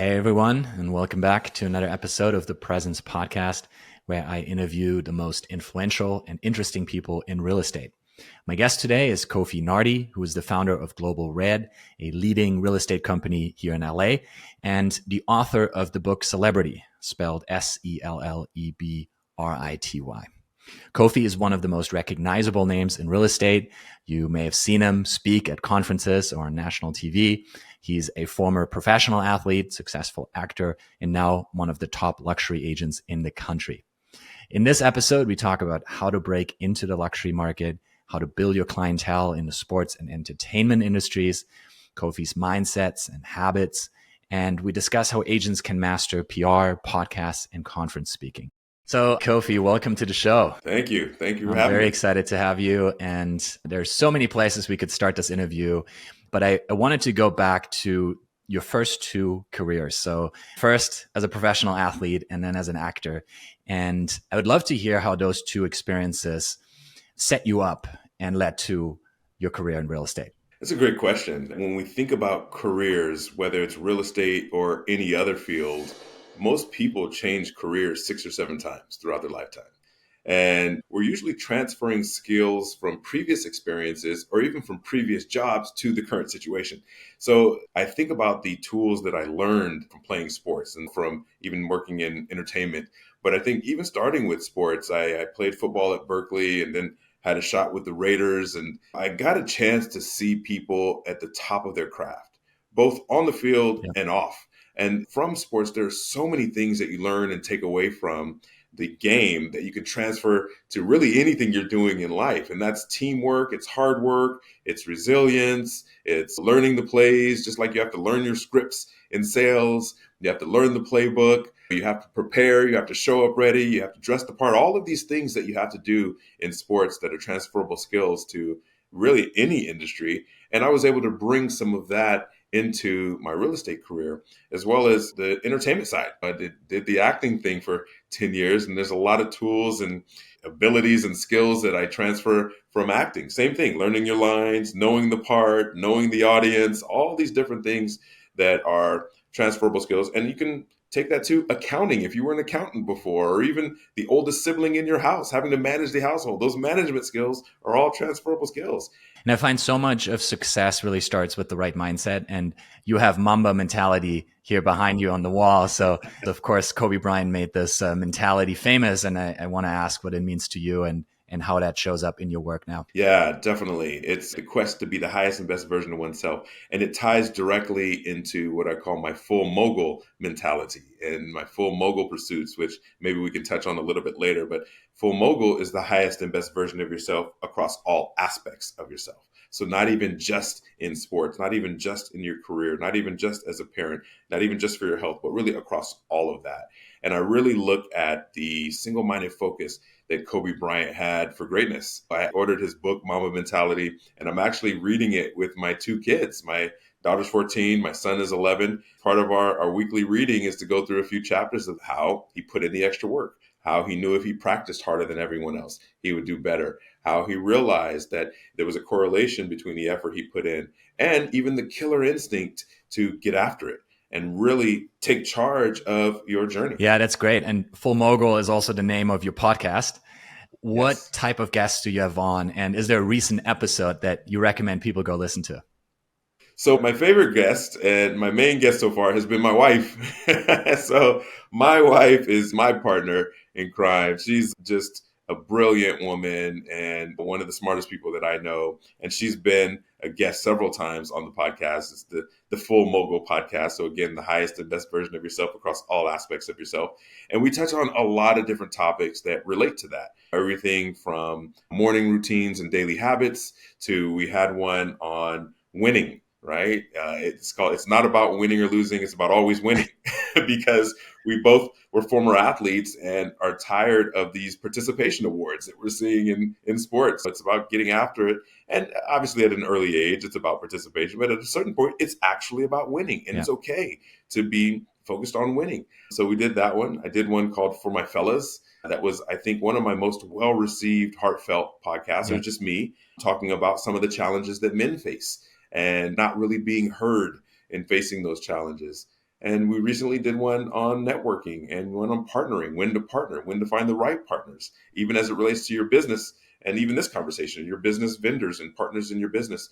Hey everyone, and welcome back to another episode of the Presence Podcast, where I interview the most influential and interesting people in real estate. My guest today is Kofi Nartey, who is the founder of Global Red, a leading real estate company here in LA, and the author of the book Celebrity, spelled Celebrity. Kofi is one of the most recognizable names in real estate. You may have seen him speak at conferences or on national TV. He's a former professional athlete, successful actor, and now one of the top luxury agents in the country. In this episode, we talk about how to break into the luxury market, how to build your clientele in the sports and entertainment industries, Kofi's mindsets and habits, and we discuss how agents can master PR, podcasts, and conference speaking. So, Kofi, welcome to the show. Thank you. Thank you for I'm having me. very excited to have you. And there's so many places we could start this interview, but I wanted to go back to your first two careers. So first as a professional athlete and then as an actor. And I would love to hear how those two experiences set you up and led to your career in real estate. That's a great question. When we think about careers, whether it's real estate or any other field, most people change careers 6 or 7 times throughout their lifetime. And we're usually transferring skills from previous experiences or even from previous jobs to the current situation. So I think about the tools that I learned from playing sports and from even working in entertainment. But I think even starting with sports, I played football at Berkeley and then had a shot with the Raiders. And I got a chance to see people at the top of their craft, both on the field and off. And from sports, there's so many things that you learn and take away from the game that you can transfer to really anything you're doing in life. And that's teamwork, it's hard work, it's resilience, it's learning the plays, just like you have to learn your scripts in sales, you have to learn the playbook, you have to prepare, you have to show up ready, you have to dress the part, all of these things that you have to do in sports that are transferable skills to really any industry. And I was able to bring some of that into my real estate career, as well as the entertainment side. I did the acting thing for 10 years, and there's a lot of tools and abilities and skills that I transfer from acting. Same thing, learning your lines, knowing the part, knowing the audience, all these different things that are transferable skills. And you can take that to accounting if you were an accountant before, or even the oldest sibling in your house, having to manage the household. Those management skills are all transferable skills. And I find so much of success really starts with the right mindset. And you have Mamba mentality here behind you on the wall. So, of course, Kobe Bryant made this mentality famous. And I want to ask what it means to you and how that shows up in your work now. Yeah, definitely. It's the quest to be the highest and best version of oneself. And it ties directly into what I call my full mogul mentality and my full mogul pursuits, which maybe we can touch on a little bit later. But full mogul is the highest and best version of yourself across all aspects of yourself. So not even just in sports, not even just in your career, not even just as a parent, not even just for your health, but really across all of that. And I really look at the single-minded focus that Kobe Bryant had for greatness. I ordered his book, Mamba Mentality, and I'm actually reading it with my 2 kids. My daughter's 14, my son is 11. Part of our weekly reading is to go through a few chapters of how he put in the extra work, how he knew if he practiced harder than everyone else, he would do better, how he realized that there was a correlation between the effort he put in and even the killer instinct to get after it and really take charge of your journey. Yeah, that's great. And Full Mogul is also the name of your podcast. What Yes. type of guests do you have on? And is there a recent episode that you recommend people go listen to? So my favorite guest and my main guest so far has been my wife. So my wife is my partner in crime. She's just a brilliant woman and one of the smartest people that I know. And she's been a guest several times on the podcast. It's the Full Mogul podcast. So again, the highest and best version of yourself across all aspects of yourself. And we touch on a lot of different topics that relate to that. Everything from morning routines and daily habits to we had one on winning. Right? It's not about winning or losing. It's about always winning because we both were former athletes and are tired of these participation awards that we're seeing in sports. It's about getting after it. And obviously at an early age, it's about participation. But at a certain point, it's actually about winning. And It's okay to be focused on winning. So we did that one. I did one called For My Fellas. That was, I think, one of my most well-received, heartfelt podcasts. It was just me talking about some of the challenges that men face and not really being heard in facing those challenges. And we recently did one on networking and one on partnering, when to partner, when to find the right partners, even as it relates to your business. And even this conversation, your business vendors and partners in your business,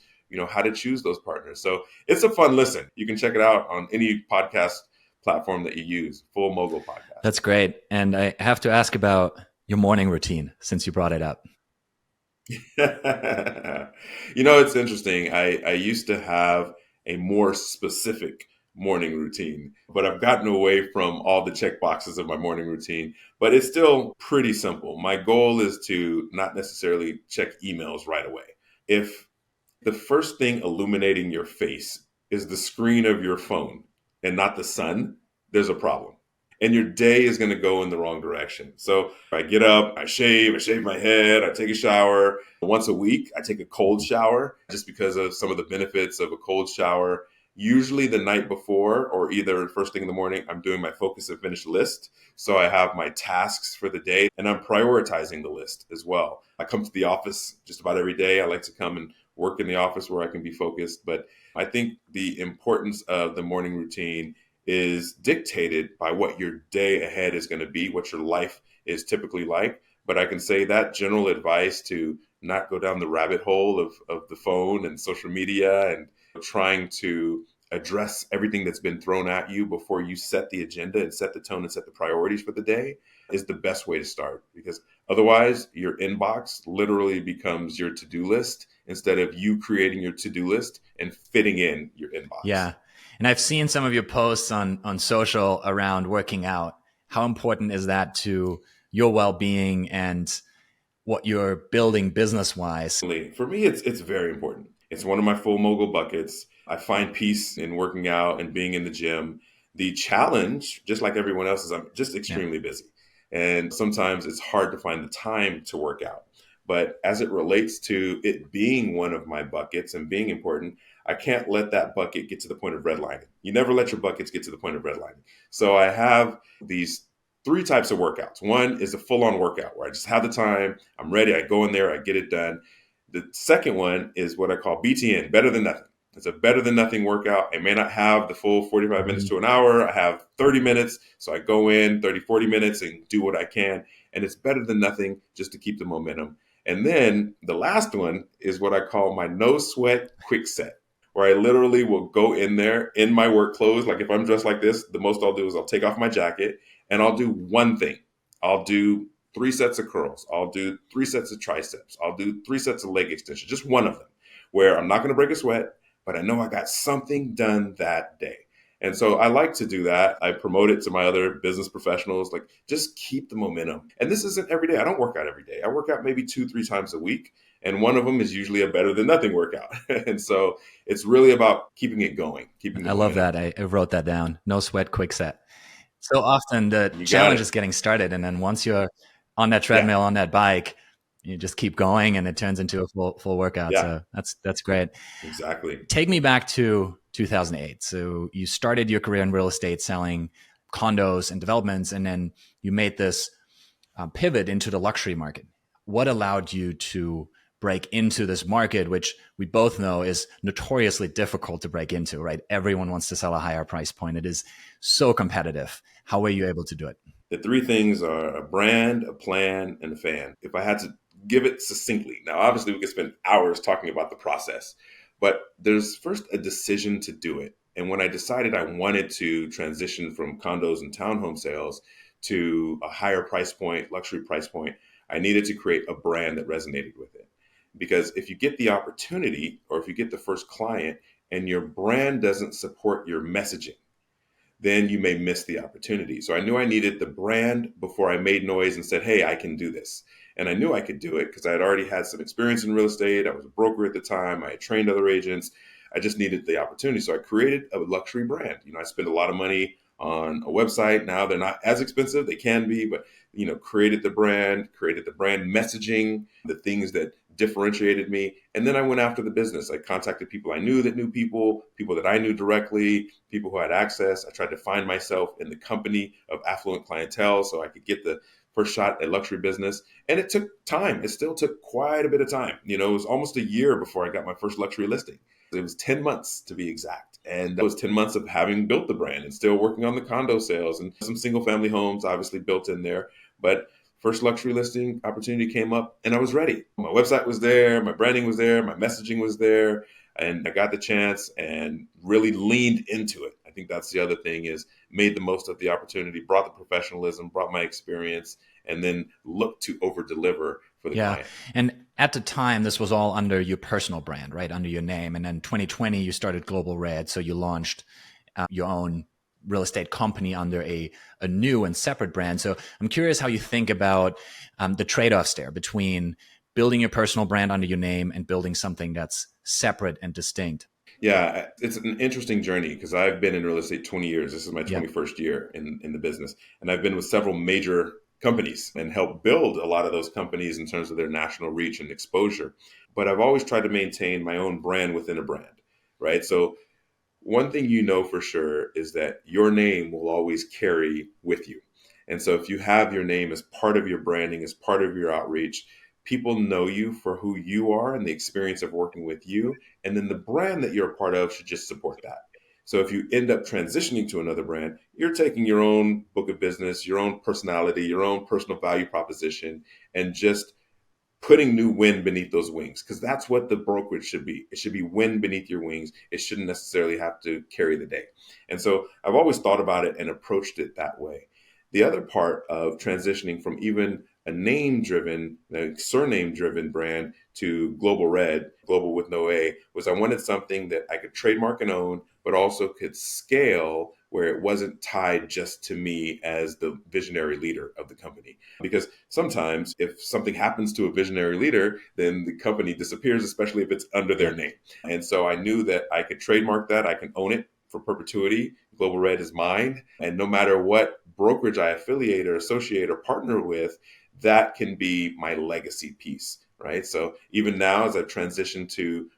how to choose those partners. So it's a fun listen. You can check it out on any podcast platform that you use, Full Mogul Podcast. That's great. And I have to ask about your morning routine since you brought it up. It's interesting. I used to have a more specific morning routine, but I've gotten away from all the check boxes of my morning routine. But it's still pretty simple. My goal is to not necessarily check emails right away. If the first thing illuminating your face is the screen of your phone and not the sun, there's a problem. And your day is going to go in the wrong direction. So I get up, I shave my head, I take a shower. Once a week, I take a cold shower just because of some of the benefits of a cold shower. Usually the night before or either first thing in the morning, I'm doing my focus and finish list. So I have my tasks for the day and I'm prioritizing the list as well. I come to the office just about every day. I like to come and work in the office where I can be focused. But I think the importance of the morning routine is dictated by what your day ahead is going to be, what your life is typically like. But I can say that general advice to not go down the rabbit hole of the phone and social media and trying to address everything that's been thrown at you before you set the agenda and set the tone and set the priorities for the day is the best way to start, because otherwise your inbox literally becomes your to-do list instead of you creating your to-do list and fitting in your inbox. Yeah. And I've seen some of your posts on social around working out. How important is that to your well-being and what you're building business-wise? For me, it's very important. It's one of my full mogul buckets. I find peace in working out and being in the gym. The challenge, just like everyone else, is I'm just extremely busy. And sometimes it's hard to find the time to work out. But as it relates to it being one of my buckets and being important, I can't let that bucket get to the point of redlining. You never let your buckets get to the point of redlining. So I have these three types of workouts. One is a full-on workout where I just have the time, I'm ready, I go in there, I get it done. The second one is what I call BTN, better than nothing. It's a better than nothing workout. I may not have the full 45 minutes to an hour. I have 30 minutes. So I go in 30, 40 minutes and do what I can. And it's better than nothing just to keep the momentum. And then the last one is what I call my no sweat quick set, where I literally will go in there in my work clothes. Like if I'm dressed like this, the most I'll do is I'll take off my jacket and I'll do one thing. I'll do 3 sets of curls. I'll do 3 sets of triceps. I'll do 3 sets of leg extensions, just one of them, where I'm not going to break a sweat, but I know I got something done that day. And so I like to do that. I promote it to my other business professionals, like just keep the momentum. And this isn't every day. I don't work out every day. I work out maybe 2-3 times a week. And one of them is usually a better than nothing workout. And so it's really about keeping it going. I love that. I wrote that down. No sweat, quick set. So often the challenge is getting started. And then once you're on that treadmill, on that bike, you just keep going and it turns into a full workout. Yeah. So that's great. Exactly. Take me back to 2008. So you started your career in real estate selling condos and developments, and then you made this pivot into the luxury market. What allowed you to break into this market, which we both know is notoriously difficult to break into, right? Everyone wants to sell a higher price point. It is so competitive. How were you able to do it? The 3 things are a brand, a plan, and a fan. If I had to give it succinctly, now obviously we could spend hours talking about the process, but there's first a decision to do it. And when I decided I wanted to transition from condos and townhome sales to a higher price point, luxury price point, I needed to create a brand that resonated with it. Because if you get the opportunity or if you get the first client and your brand doesn't support your messaging, then you may miss the opportunity. So I knew I needed the brand before I made noise and said, hey, I can do this. And I knew I could do it because I had already had some experience in real estate. I was a broker at the time. I had trained other agents. I just needed the opportunity. So I created a luxury brand. I spent a lot of money on a website. Now they're not as expensive. They can be, but, created the brand messaging, the things that differentiated me. And then I went after the business. I contacted people I knew that knew people that I knew directly, people who had access. I tried to find myself in the company of affluent clientele so I could get the first shot at luxury business. And it took time. It still took quite a bit of time. It was almost a year before I got my first luxury listing. It was 10 months to be exact. And that was 10 months of having built the brand and still working on the condo sales and some single family homes obviously built in there. But first luxury listing opportunity came up and I was ready. My website was there, my branding was there, my messaging was there, and I got the chance and really leaned into it. I think that's the other thing is made the most of the opportunity, brought the professionalism, brought my experience, and then looked to over deliver for the Yeah. client. And at the time, this was all under your personal brand, right? Under your name. And then 2020, you started Global Red. So you launched your own real estate company under a new and separate brand. So I'm curious how you think about the trade-offs there between building your personal brand under your name and building something that's separate and distinct. Yeah, it's an interesting journey because I've been in real estate 20 years. This is my Yeah. 21st year in the business. And I've been with several major companies and helped build a lot of those companies in terms of their national reach and exposure. But I've always tried to maintain my own brand within a brand, right? So one thing you know for sure is that your name will always carry with you. And so if you have your name as part of your branding, as part of your outreach, people know you for who you are and the experience of working with you. And then the brand that you're a part of should just support that. So if you end up transitioning to another brand, you're taking your own book of business, your own personality, your own personal value proposition, and just putting new wind beneath those wings, because that's what the brokerage should be. It should be wind beneath your wings. It shouldn't necessarily have to carry the day. And so I've always thought about it and approached it that way. The other part of transitioning from even a name driven, surname driven brand to Global Red, global with no A, was I wanted something that I could trademark and own, but also could scale where it wasn't tied just to me as the visionary leader of the company. Because sometimes if something happens to a visionary leader, then the company disappears, especially if it's under their Yeah. name. And so I knew that I could trademark that, I can own it for perpetuity. Global Red is mine. And no matter what brokerage I affiliate or associate or partner with, that can be my legacy piece, right? So even now, as I've transitioned to the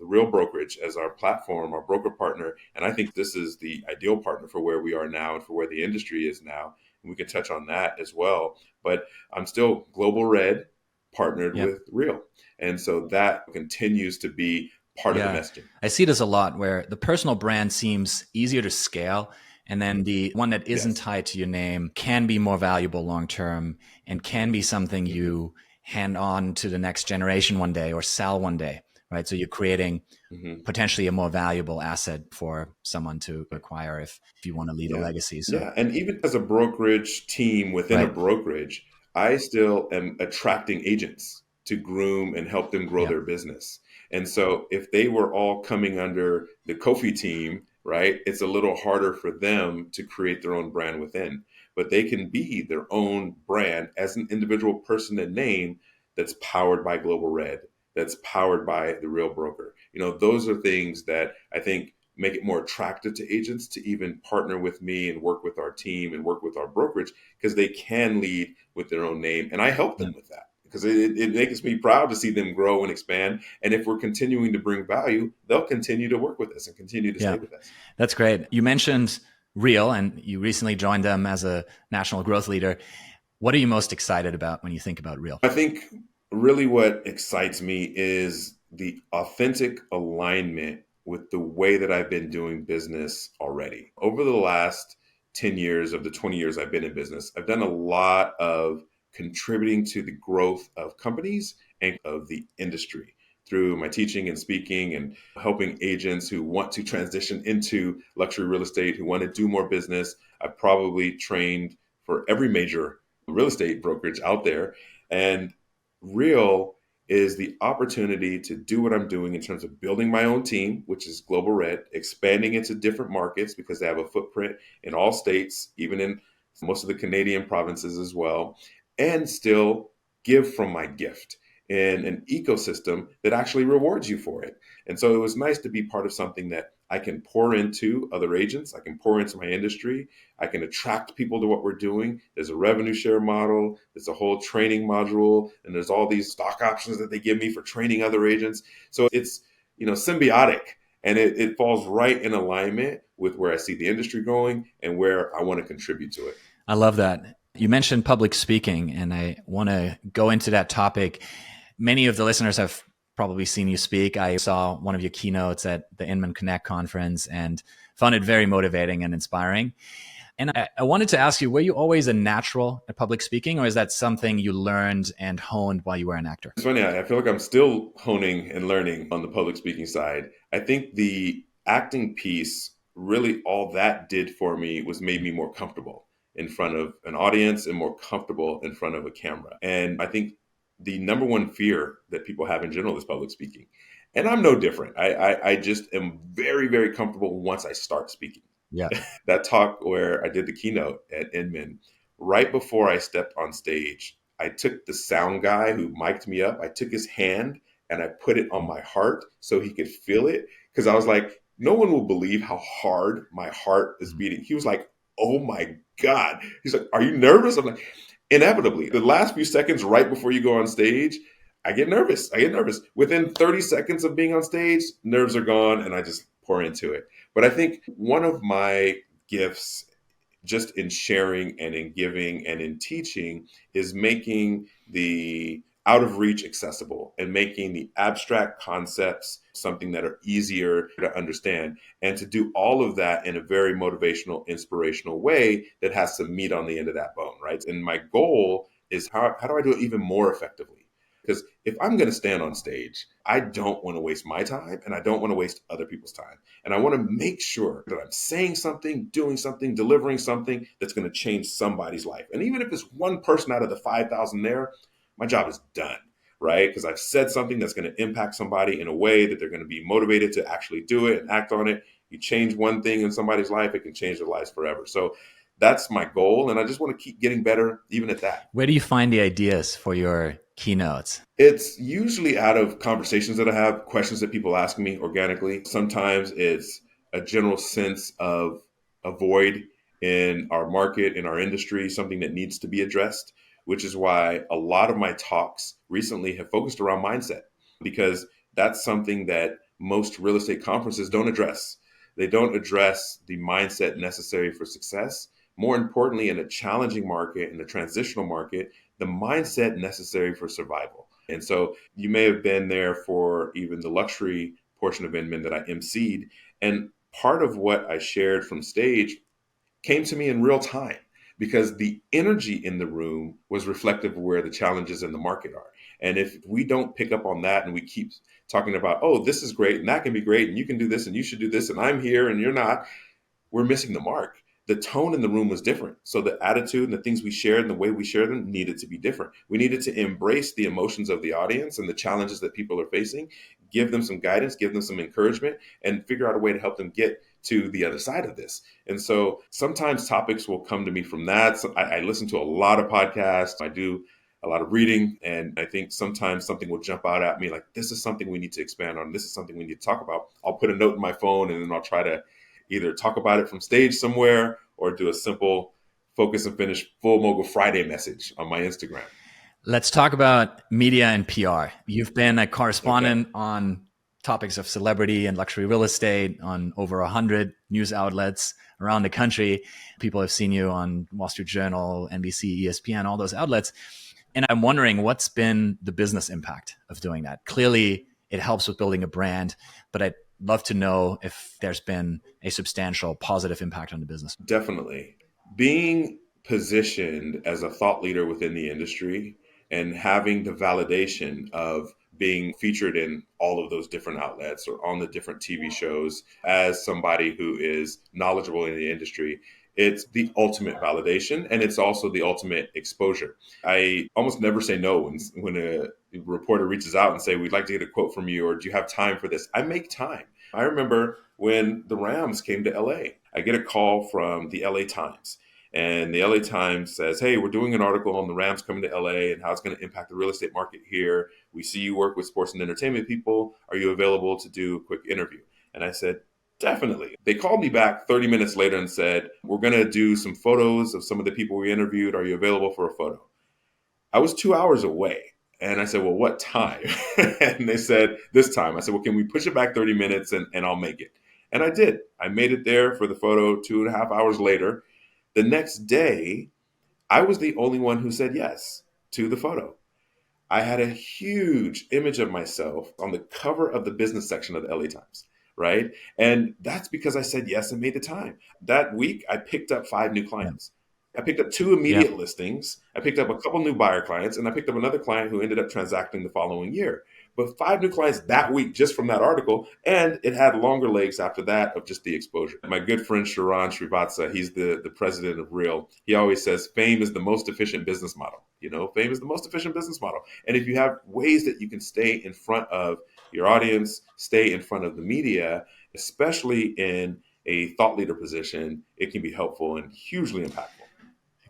Real brokerage as our platform, our broker partner, and I think this is the ideal partner for where we are now and for where the industry is now. And we can touch on that as well. But I'm still Global Red partnered Yeah. with Real. And so that continues to be part of the Yeah. messaging. I see this a lot where the personal brand seems easier to scale. And then the one that isn't Yes. tied to your name can be more valuable long term and can be something Mm-hmm. you hand on to the next generation one day or sell one day, right? So you're creating Mm-hmm. potentially a more valuable asset for someone to acquire if you want to leave a Yeah. legacy. So, Yeah. And even as a brokerage team within a right. brokerage, I still am attracting agents to groom and help them grow Yeah. their business. And so if they were all coming under the Kofi team, right, it's a little harder for them to create their own brand within. But they can be their own brand as an individual person and name that's powered by Global Red, that's powered by the Real Broker. Those are things that I think make it more attractive to agents to even partner with me and work with our team and work with our brokerage because they can lead with their own name. And I help Yeah. them with that because it makes me proud to see them grow and expand. And if we're continuing to bring value, they'll continue to work with us and continue to Yeah. stay with us. That's great. You mentioned Real and you recently joined them as a national growth leader. What are you most excited about when you think about Real? I think really what excites me is the authentic alignment with the way that I've been doing business already. Over the last 10 years of the 20 years I've been in business, I've done a lot of contributing to the growth of companies and of the industry through my teaching and speaking and helping agents who want to transition into luxury real estate, who want to do more business. I've probably trained for every major real estate brokerage out there. And Real is the opportunity to do what I'm doing in terms of building my own team, which is Global Red, expanding into different markets because they have a footprint in all states, even in most of the Canadian provinces as well, and still give from my gift in an ecosystem that actually rewards you for it. And so it was nice to be part of something that I can pour into other agents, I can pour into my industry, I can attract people to what we're doing. There's a revenue share model, there's a whole training module, and there's all these stock options that they give me for training other agents. So it's, symbiotic, and it falls right in alignment with where I see the industry going and where I want to contribute to it. I love that. You mentioned public speaking, and I want to go into that topic. Many of the listeners have probably seen you speak. I saw one of your keynotes at the Inman Connect conference and found it very motivating and inspiring. And I wanted to ask you, were you always a natural at public speaking, or is that something you learned and honed while you were an actor? It's funny, I feel like I'm still honing and learning on the public speaking side. I think the acting piece, really all that did for me was made me more comfortable in front of an audience and more comfortable in front of a camera. And I think the number one fear that people have in general is public speaking. And I'm no different. I just am very, very comfortable once I start speaking. Yeah. That talk where I did the keynote at Inman, right before I stepped on stage, I took the sound guy who mic'd me up, I took his hand and I put it on my heart so he could feel it. Because I was like, no one will believe how hard my heart is beating. He was like, oh my God. He's like, are you nervous? I'm like, inevitably, the last few seconds right before you go on stage, I get nervous. I get nervous. Within 30 seconds of being on stage, nerves are gone and I just pour into it. But I think one of my gifts just in sharing and in giving and in teaching is making the out of reach accessible and making the abstract concepts something that are easier to understand, and to do all of that in a very motivational, inspirational way that has some meat on the end of that bone, right? And my goal is how do I do it even more effectively? Because if I'm going to stand on stage, I don't want to waste my time and I don't want to waste other people's time. And I want to make sure that I'm saying something, doing something, delivering something that's going to change somebody's life. And even if it's one person out of the 5,000 there, my job is done, right? Because I've said something that's going to impact somebody in a way that they're going to be motivated to actually do it and act on it. You change one thing in somebody's life, it can change their lives forever. So that's my goal. And I just want to keep getting better even at that. Where do you find the ideas for your keynotes? It's usually out of conversations that I have, questions that people ask me organically. Sometimes it's a general sense of a void in our market, in our industry, something that needs to be addressed, which is why a lot of my talks recently have focused around mindset, because that's something that most real estate conferences don't address. They don't address the mindset necessary for success. More importantly, in a challenging market, in a transitional market, the mindset necessary for survival. And so you may have been there for even the luxury portion of Inman that I emceed. And part of what I shared from stage came to me in real time because the energy in the room was reflective of where the challenges in the market are. And if we don't pick up on that and we keep talking about, oh, this is great and that can be great and you can do this and you should do this and I'm here and you're not, we're missing the mark. The tone in the room was different. So the attitude and the things we shared and the way we shared them needed to be different. We needed to embrace the emotions of the audience and the challenges that people are facing, give them some guidance, give them some encouragement, and figure out a way to help them get to the other side of this. And so sometimes topics will come to me from that. So I listen to a lot of podcasts. I do a lot of reading. And I think sometimes something will jump out at me like, this is something we need to expand on. This is something we need to talk about. I'll put a note in my phone and then I'll try to either talk about it from stage somewhere or do a simple focus and finish full mogul Friday message on my Instagram. Let's talk about media and PR. You've been a correspondent on topics of celebrity and luxury real estate on over 100 news outlets around the country. People have seen you on Wall Street Journal, NBC, ESPN, all those outlets. And I'm wondering what's been the business impact of doing that. Clearly, it helps with building a brand, but I'd love to know if there's been a substantial positive impact on the business. Definitely. Being positioned as a thought leader within the industry and having the validation of being featured in all of those different outlets or on the different TV shows as somebody who is knowledgeable in the industry, it's the ultimate validation and it's also the ultimate exposure. I almost never say no when a reporter reaches out and say, we'd like to get a quote from you, or do you have time for this? I make time. I remember when the Rams came to LA, I get a call from the LA Times. And the LA Times says, hey, we're doing an article on the Rams coming to LA and how it's going to impact the real estate market here. We see you work with sports and entertainment people. Are you available to do a quick interview? And I said, definitely. They called me back 30 minutes later and said, we're going to do some photos of some of the people we interviewed. Are you available for a photo? I was 2 hours away. And I said, well, what time? And they said, this time. I said, well, can we push it back 30 minutes and I'll make it? And I did. I made it there for the photo 2.5 hours later. The next day, I was the only one who said yes to the photo. I had a huge image of myself on the cover of the business section of the LA Times, right? And that's because I said yes and made the time. That week, I picked up 5 new Yeah. clients. I picked up 2 Yeah. immediate listings. I picked up a couple new buyer clients, and I picked up another client who ended up transacting the following year. But 5 new clients that week just from that article, and it had longer legs after that of just the exposure. My good friend Sharon Srivatsa, he's the president of Real. He always says fame is the most efficient business model. Fame is the most efficient business model. And if you have ways that you can stay in front of your audience, stay in front of the media, especially in a thought leader position, it can be helpful and hugely impactful.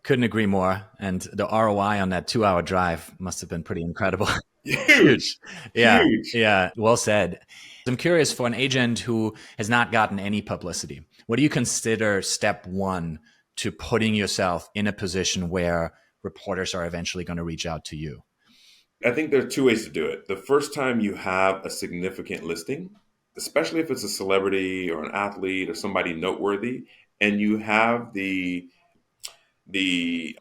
Couldn't agree more. And the ROI on that 2 hour drive must have been pretty incredible. Huge, Huge. Yeah. huge. Yeah. Well said. I'm curious, for an agent who has not gotten any publicity, what do you consider step one to putting yourself in a position where reporters are eventually going to reach out to you? I think there are 2 ways to do it. The first time you have a significant listing, especially if it's a celebrity or an athlete or somebody noteworthy, and you have the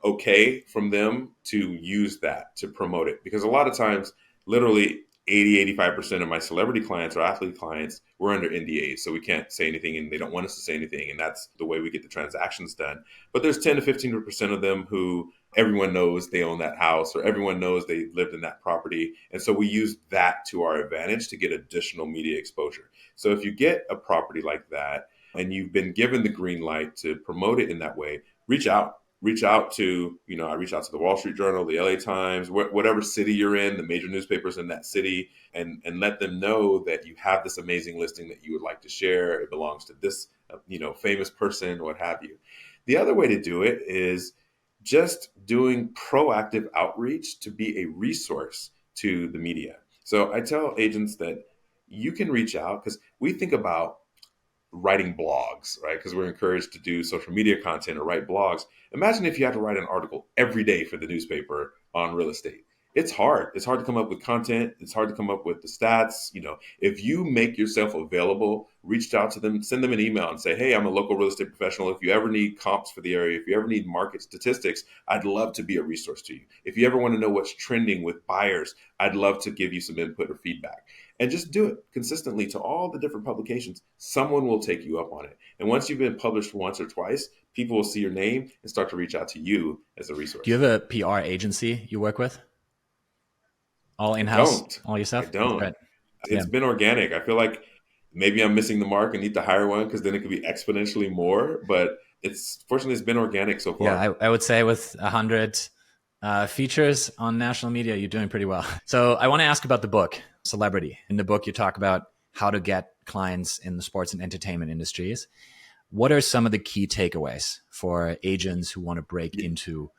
okay from them to use that to promote it. Because a lot of times, literally 80, 85% of my celebrity clients or athlete clients, we're under NDAs. So we can't say anything and they don't want us to say anything. And that's the way we get the transactions done. But there's 10 to 15% of them who everyone knows they own that house or everyone knows they lived in that property. And so we use that to our advantage to get additional media exposure. So if you get a property like that and you've been given the green light to promote it in that way, reach out to, I reach out to the Wall Street Journal, the LA Times, whatever city you're in, the major newspapers in that city, and let them know that you have this amazing listing that you would like to share. It belongs to this, famous person, what have you. The other way to do it is just doing proactive outreach to be a resource to the media. So I tell agents that you can reach out because we think about writing blogs, right? Because we're encouraged to do social media content or write blogs. Imagine if you had to write an article every day for the newspaper on real estate. It's hard. It's hard to come up with content. It's hard to come up with the stats. If you make yourself available, reach out to them, send them an email and say, hey, I'm a local real estate professional. If you ever need comps for the area, if you ever need market statistics, I'd love to be a resource to you. If you ever want to know what's trending with buyers, I'd love to give you some input or feedback. And just do it consistently to all the different publications. Someone will take you up on it. And once you've been published once or twice, people will see your name and start to reach out to you as a resource. Do you have a PR agency you work with? All in-house, Don't. all I yourself? don't. Right. Yeah. It's been organic. I feel like maybe I'm missing the mark and need to hire one because then it could be exponentially more. But fortunately, it's been organic so Yeah, far. I would say with 100 features on national media, you're doing pretty well. So I want to ask about the book, Celebrity. In the book, you talk about how to get clients in the sports and entertainment industries. What are some of the key takeaways for agents who want to break into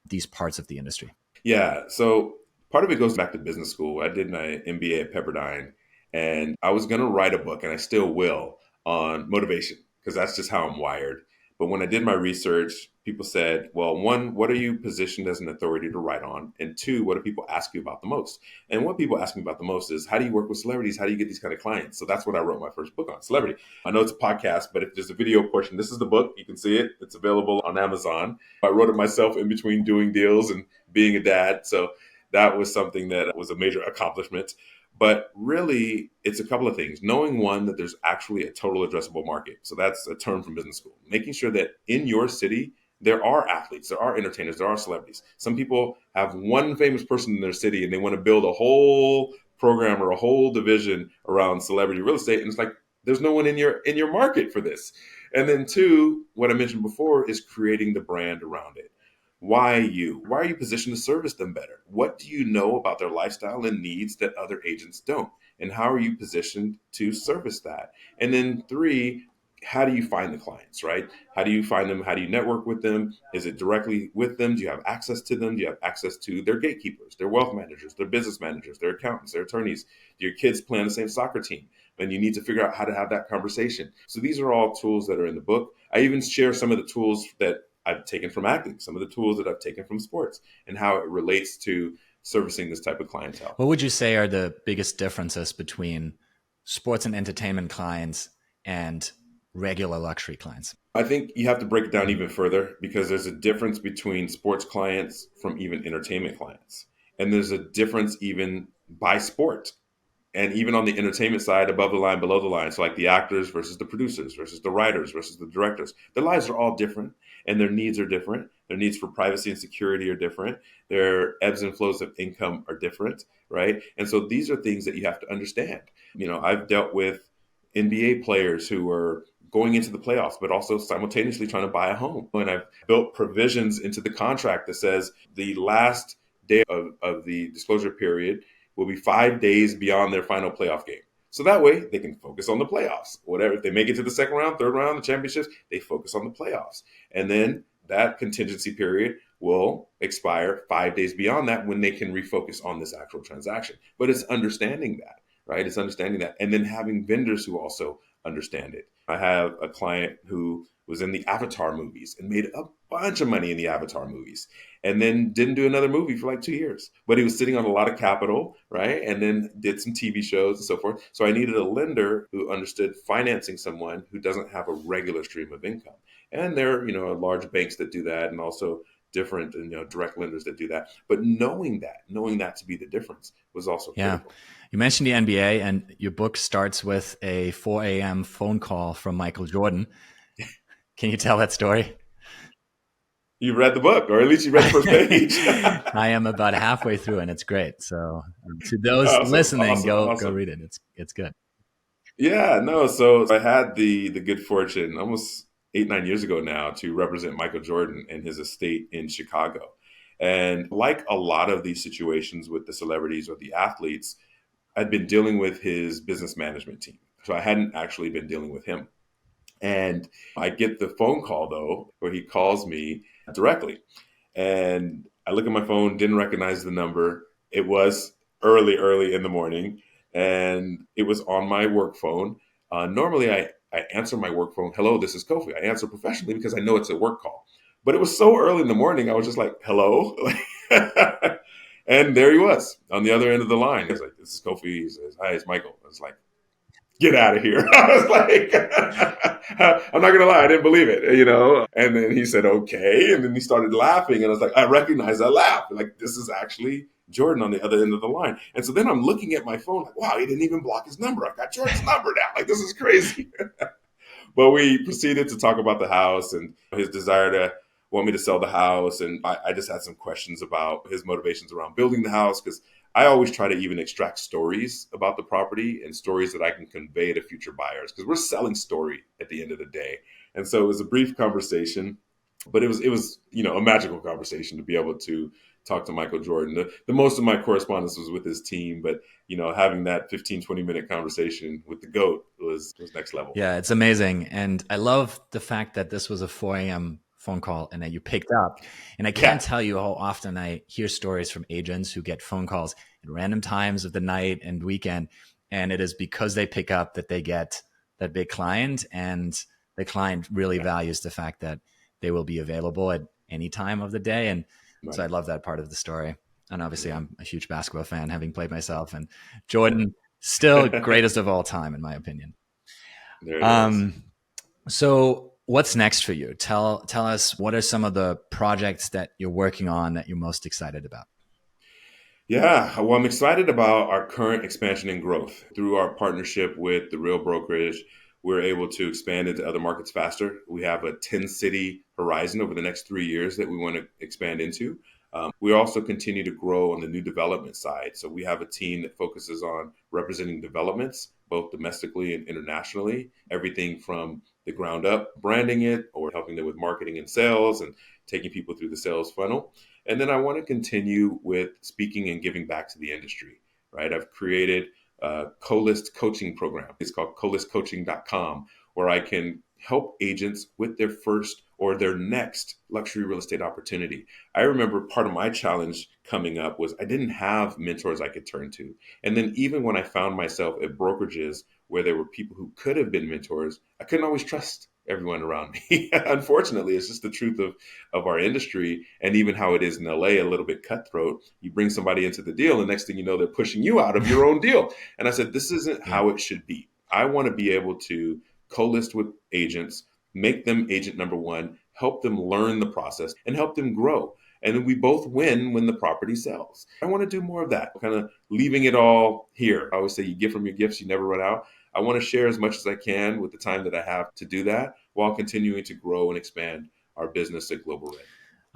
these parts of the industry? Yeah. So part of it goes back to business school. I did my MBA at Pepperdine, and I was going to write a book, and I still will, on motivation because that's just how I'm wired. But when I did my research, people said, well, one, what are you positioned as an authority to write on? And two, what do people ask you about the most? And what people ask me about the most is, how do you work with celebrities? How do you get these kind of clients? So that's what I wrote my first book on, Celebrity. I know it's a podcast, but if there's a video portion, this is the book. You can see it. It's available on Amazon. I wrote it myself in between doing deals and being a dad. So that was something that was a major accomplishment. But really, it's a couple of things. Knowing one, that there's actually a total addressable market. So that's a term from business school. Making sure that in your city, there are athletes, there are entertainers, there are celebrities. Some people have one famous person in their city and they want to build a whole program or a whole division around celebrity real estate. And it's like, there's no one in your market for this. And then two, what I mentioned before is creating the brand around it. Why you? Why are you positioned to service them better? What do you know about their lifestyle and needs that other agents don't? And how are you positioned to service that? And then three, how do you find the clients, right? How do you find them? How do you network with them? Is it directly with them? Do you have access to them? Do you have access to their gatekeepers, their wealth managers, their business managers, their accountants, their attorneys? Do your kids play on the same soccer team? And you need to figure out how to have that conversation. So these are all tools that are in the book. I even share some of the tools that I've taken from acting, some of the tools that I've taken from sports, and how it relates to servicing this type of clientele. What would you say are the biggest differences between sports and entertainment clients and regular luxury clients? I think you have to break it down even further because there's a difference between sports clients from even entertainment clients. And there's a difference even by sport, and even on the entertainment side, above the line, below the line. So like the actors versus the producers versus the writers versus the directors, their lives are all different and their needs are different. Their needs for privacy and security are different. Their ebbs and flows of income are different, right? And so these are things that you have to understand. I've dealt with NBA players who are going into the playoffs, but also simultaneously trying to buy a home. And I've built provisions into the contract that says the last day of the disclosure period will be 5 days beyond their final playoff game. So that way they can focus on the playoffs. Whatever, if they make it to the second round, third round, the championships, they focus on the playoffs. And then that contingency period will expire 5 days beyond that when they can refocus on this actual transaction. But it's understanding that, right? It's understanding that. And then having vendors who also understand it. I have a client who was in the Avatar movies and made a bunch of money in the Avatar movies and then didn't do another movie for like 2 years. But he was sitting on a lot of capital, right? And then did some TV shows and so forth. So I needed a lender who understood financing someone who doesn't have a regular stream of income. And there are, large banks that do that, and also different and direct lenders that do that. But knowing that to be the difference was also Yeah. critical. You mentioned the NBA, and your book starts with a 4 a.m. phone call from Michael Jordan. Can you tell that story? You read the book, or at least you read the first page. I am about halfway through, and it's great. So to those Awesome, listening, awesome, go awesome. read it. It's good. Yeah, no. So I had the good fortune almost 8 9 years ago now to represent Michael Jordan and his estate in Chicago. And like a lot of these situations with the celebrities or the athletes, I'd been dealing with his business management team. So I hadn't actually been dealing with him. And I get the phone call though, where he calls me directly. And I look at my phone, didn't recognize the number. It was early in the morning, and it was on my work phone. Normally, I answer my work phone, hello, this is Kofi. I answer professionally because I know it's a work call. But it was so early in the morning, I was just like, hello? And there he was on the other end of the line. He was like, this is Kofi. He says, hi, it's Michael. I was like, get out of here. I was like, I'm not gonna lie, I didn't believe it. And then he said, okay. And then he started laughing. And I was like, I recognize that laugh. Like, this is actually Jordan on the other end of the line. And so then I'm looking at my phone, like, wow, he didn't even block his number. I've got Jordan's number now. Like, this is crazy. But we proceeded to talk about the house and his desire to want me to sell the house. And I just had some questions about his motivations around building the house, because I always try to even extract stories about the property and stories that I can convey to future buyers, because we're selling story at the end of the day. And so it was a brief conversation, but it was a magical conversation to be able to talk to Michael Jordan. The most of my correspondence was with his team, but having that 15 20 minute conversation with the GOAT was next level. Yeah, it's amazing. And I love the fact that this was a 4 a.m. phone call and that you picked up. And I can't Yeah, tell you how often I hear stories from agents who get phone calls at random times of the night and weekend. And it is because they pick up that they get that big client. And the client really yeah, values the fact that they will be available at any time of the day. And so right, I love that part of the story. And obviously, yeah. I'm a huge basketball fan, having played myself. And Jordan, still greatest of all time, in my opinion. There it is. Um, so what's next for you? Tell us, what are some of the projects that you're working on that you're most excited about? Yeah, well, I'm excited about our current expansion and growth. Through our partnership with the Real Brokerage, we're able to expand into other markets faster. We have a 10 city horizon over the next 3 years that we want to expand into. We also continue to grow on the new development side. So we have a team that focuses on representing developments, both domestically and internationally, everything from the ground up, branding it, or helping them with marketing and sales and taking people through the sales funnel. And then I want to continue with speaking and giving back to the industry, right? I've created a co-list coaching program. It's called co-listcoaching.com, where I can help agents with their first or their next luxury real estate opportunity. I remember part of my challenge coming up was I didn't have mentors I could turn to. And then even when I found myself at brokerages where there were people who could have been mentors, I couldn't always trust everyone around me. Unfortunately, it's just the truth of our industry, and even how it is in LA, a little bit cutthroat. You bring somebody into the deal, and next thing you know, they're pushing you out of your own deal. And I said, this isn't Yeah. how it should be. I want to be able to co-list with agents, make them agent number one, help them learn the process, and help them grow. And then we both win when the property sells. I want to do more of that, kind of leaving it all here. I always say you give from your gifts, you never run out. I want to share as much as I can with the time that I have to do that while continuing to grow and expand our business at Global Red.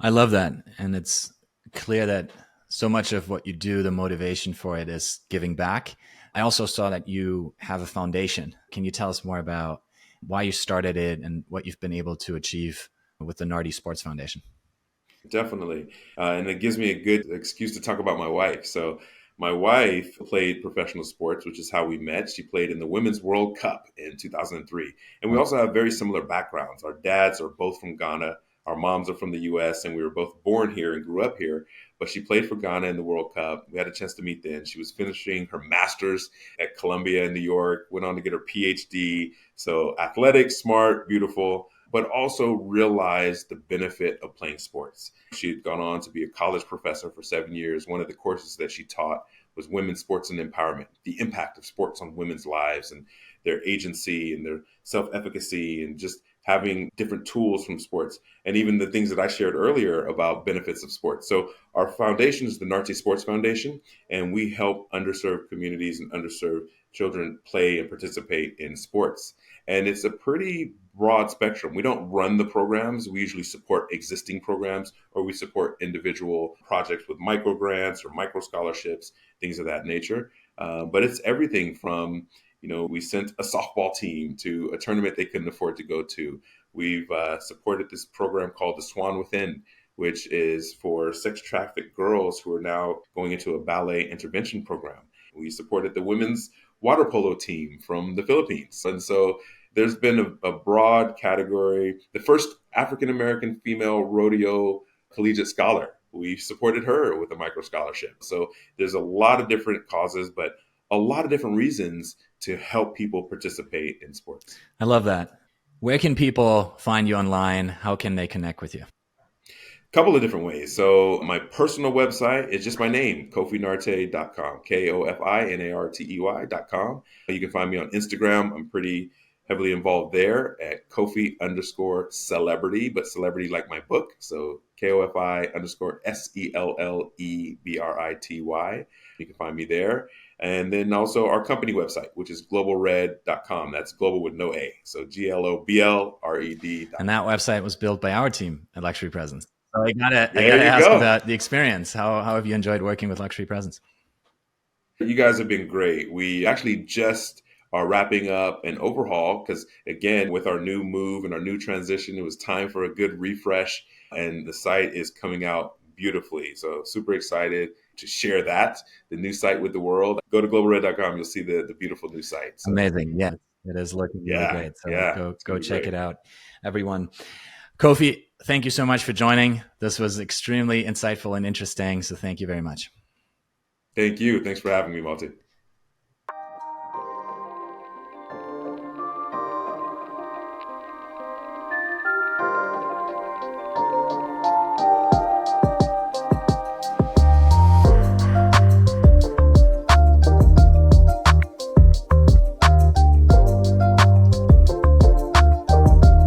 I love that. And it's clear that so much of what you do, the motivation for it is giving back. I also saw that you have a foundation. Can you tell us more about why you started it and what you've been able to achieve with the Nartey Sports Foundation? Definitely. And it gives me a good excuse to talk about my wife. So, my wife played professional sports, which is how we met. She played in the Women's World Cup in 2003. And we also have very similar backgrounds. Our dads are both from Ghana. Our moms are from the US, and we were both born here and grew up here. But she played for Ghana in the World Cup. We had a chance to meet then. She was finishing her master's at Columbia in New York, went on to get her PhD. So, athletic, smart, beautiful, but also realized the benefit of playing sports. She had gone on to be a college professor for 7 years. One of the courses that she taught was women's sports and empowerment, the impact of sports on women's lives and their agency and their self-efficacy and just having different tools from sports and even the things that I shared earlier about benefits of sports. So our foundation is the Nartey Sports Foundation, and we help underserved communities and underserved children play and participate in sports. And it's a pretty broad spectrum. We don't run the programs. We usually support existing programs, or we support individual projects with micro grants or micro scholarships, things of that nature. But it's everything from, we sent a softball team to a tournament they couldn't afford to go to. We've supported this program called The Swan Within, which is for sex trafficked girls who are now going into a ballet intervention program. We supported the women's water polo team from the Philippines. And so there's been a broad category. The first African-American female rodeo collegiate scholar, we supported her with a micro scholarship. So there's a lot of different causes, but a lot of different reasons to help people participate in sports. I love that. Where can people find you online? How can they connect with you? Couple of different ways. So my personal website is just my name, kofinartey.com, KOFINARTEY.com. You can find me on Instagram. I'm pretty heavily involved there at Kofi_celebrity, but celebrity like my book. So KOFI_SELLEBRITY. You can find me there. And then also our company website, which is globalred.com. That's global with no A. So GLOBLRED. And that website was built by our team at Luxury Presence. So I gotta There you ask go. about the experience. How have you enjoyed working with Luxury Presence? You guys have been great. We actually just are wrapping up an overhaul because, again, with our new move and our new transition, it was time for a good refresh, and the site is coming out beautifully. So super excited to share that, the new site with the world. Go to globalred.com. You'll see the beautiful new site. So, amazing. Yeah, it is looking really great. So go check it out, everyone. Kofi, thank you so much for joining. This was extremely insightful and interesting. So thank you very much. Thank you. Thanks for having me, Malti.